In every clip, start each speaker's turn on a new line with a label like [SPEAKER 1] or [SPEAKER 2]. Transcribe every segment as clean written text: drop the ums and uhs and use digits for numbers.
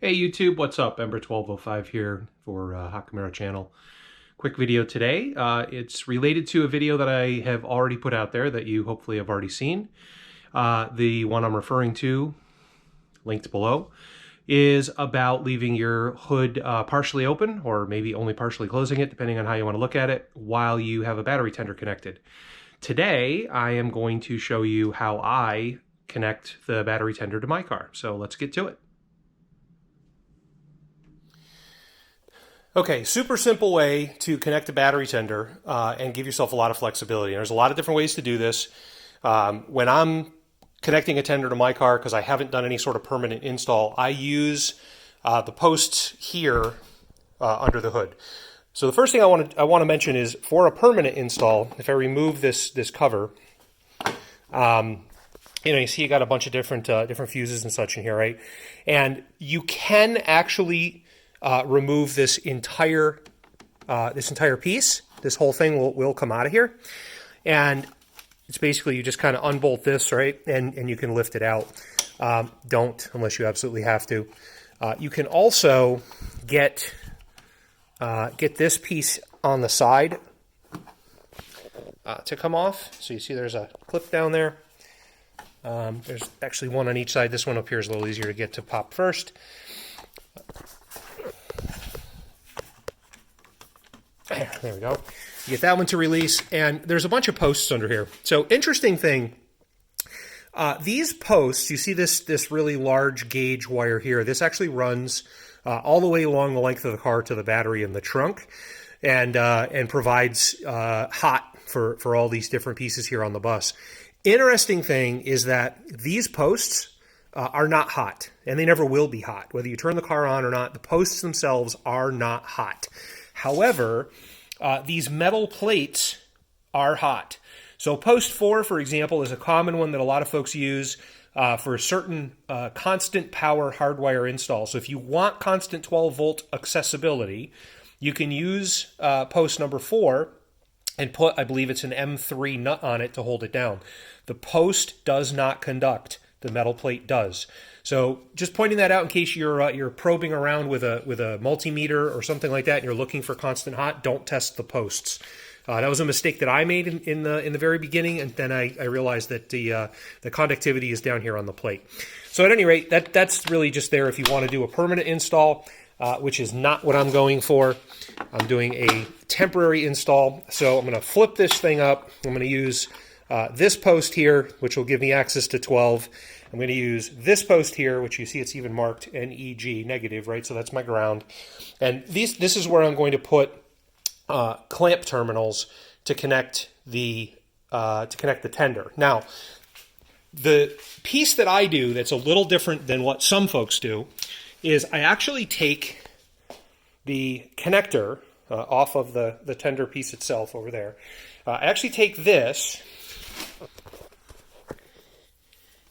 [SPEAKER 1] Hey YouTube, what's up? Ember1205 here for Hakamura channel. Quick video today. It's related to a video that I have already put out there that you hopefully have already seen. The one I'm referring to, linked below, is about leaving your hood partially open, or maybe only partially closing it, depending on how you want to look at it, while you have a battery tender connected. Today, I am going to show you how I connect the battery tender to my car. So let's get to it. Okay, super simple way to connect a battery tender and give yourself a lot of flexibility. And there's a lot of different ways to do this. When I'm connecting a tender to my car, because I haven't done any sort of permanent install, I use the posts here under the hood. So the first thing I want to mention is for a permanent install, if I remove this cover, you see you got a bunch of different fuses and such in here, right? And you can actually remove this entire piece. This whole thing will come out of here, and it's basically you just kind of unbolt this, right, and you can lift it out. Don't unless you absolutely have to. You can also get this piece on the side to come off. So you see there's a clip down there. There's actually one on each side. This one up here is a little easier to get to pop first. There we go. You get that one to release, and there's a bunch of posts under here. So interesting thing, these posts, you see this really large gauge wire here. This actually runs all the way along the length of the car to the battery in the trunk, and provides hot for all these different pieces here on the bus. Interesting thing is that these posts are not hot, and they never will be hot. Whether you turn the car on or not, the posts themselves are not hot. However, these metal plates are hot. So post 4, for example, is a common one that a lot of folks use for certain constant power hardwire installs. So if you want constant 12-volt accessibility, you can use post number 4 and put, I believe it's an M3 nut on it to hold it down. The post does not conduct. The metal plate does. So just pointing that out in case you're probing around with a multimeter or something like that, and you're looking for constant hot. Don't test the posts. That was a mistake that I made in the very beginning, and then I realized that the conductivity is down here on the plate. So at any rate, that's really just there if you want to do a permanent install, which is not what I'm going for. I'm doing a temporary install. So I'm going to flip this thing up. I'm going to use this post here, which will give me access to 12. I'm going to use this post here, which you see it's even marked NEG, negative, right? So that's my ground. And this is where I'm going to put clamp terminals to connect the tender. Now, the piece that I do that's a little different than what some folks do is I actually take the connector off of the tender piece itself over there. I actually take this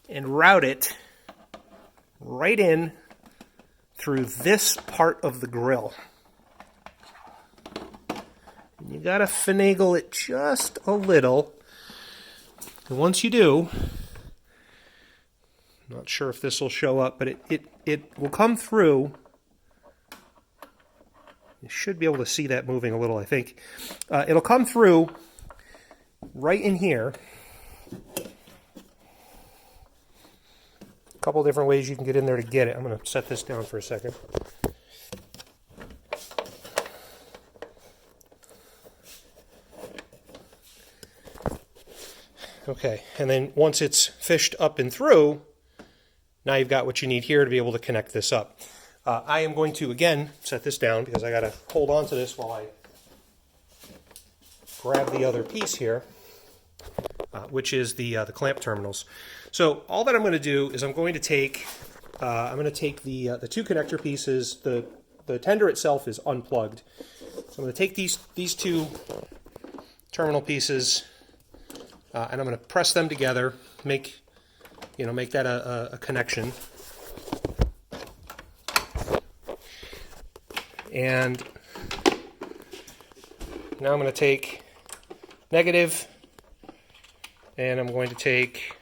[SPEAKER 1] and route it right in through this part of the grill. And you gotta finagle it just a little. And once you do, I'm not sure if this will show up, but it will come through. You should be able to see that moving a little, I think. It'll come through right in here. A couple different ways you can get in there to get it. I'm going to set this down for a second. Okay, and then once it's fished up and through, now you've got what you need here to be able to connect this up. I am going to, again, set this down because I got to hold on to this while I grab the other piece here, which is the clamp terminals. So all that I'm going to do is I'm going to take the two connector pieces. The tender itself is unplugged, so I'm going to take these two terminal pieces and I'm going to press them together, make that a connection. And now I'm going to take negative, and I'm going to take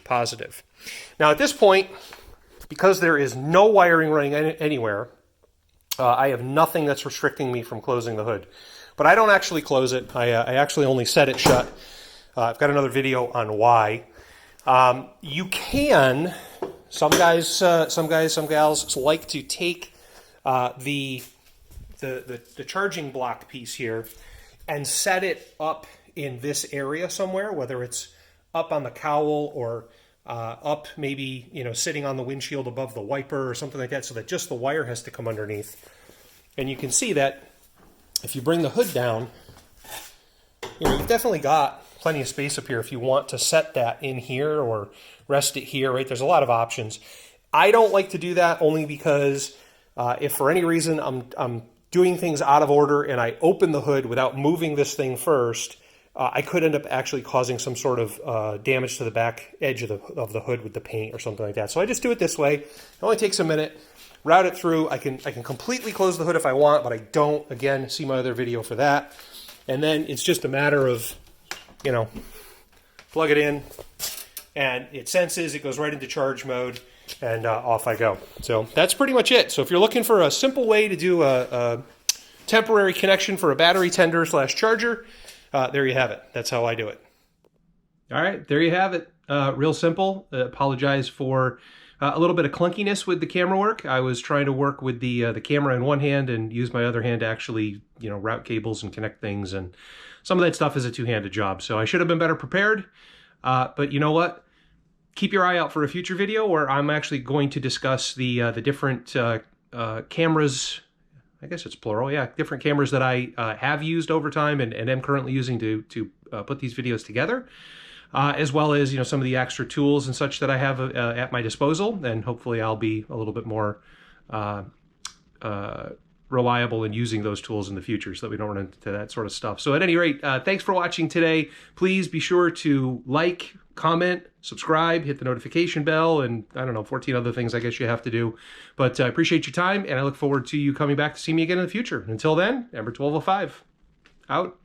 [SPEAKER 1] positive. Now at this point, because there is no wiring running anywhere, I have nothing that's restricting me from closing the hood. But I don't actually close it. I actually only set it shut. I've got another video on why. You can, some gals like to take the charging block piece here and set it up in this area somewhere, whether it's up on the cowl or up maybe, sitting on the windshield above the wiper or something like that, so that just the wire has to come underneath. And you can see that if you bring the hood down, you've definitely got plenty of space up here if you want to set that in here or rest it here, right? There's a lot of options. I don't like to do that only because if for any reason I'm doing things out of order and I open the hood without moving this thing first, I could end up actually causing some sort of damage to the back edge of the hood with the paint or something like that. So I just do it this way. It only takes a minute. Route it through. I can completely close the hood if I want, but I don't. Again, see my other video for that. And then it's just a matter of, plug it in, and it senses, it goes right into charge mode, and off I go. So that's pretty much it. So if you're looking for a simple way to do a temporary connection for a battery tender / charger, there you have it. That's how I do it. All right, there you have it. Real simple. Apologize for a little bit of clunkiness with the camera work. I was trying to work with the camera in one hand and use my other hand to actually, route cables and connect things. And some of that stuff is a two-handed job. So I should have been better prepared. But you know what? Keep your eye out for a future video where I'm actually going to discuss the different cameras. I guess it's plural, yeah. Different cameras that I have used over time and am currently using to put these videos together, as well as some of the extra tools and such that I have at my disposal. And hopefully I'll be a little bit more reliable in using those tools in the future so that we don't run into that sort of stuff. So at any rate, thanks for watching today. Please be sure to like, comment, subscribe, hit the notification bell, and I don't know, 14 other things I guess you have to do. But I appreciate your time, and I look forward to you coming back to see me again in the future. Until then, Ember 1205, out.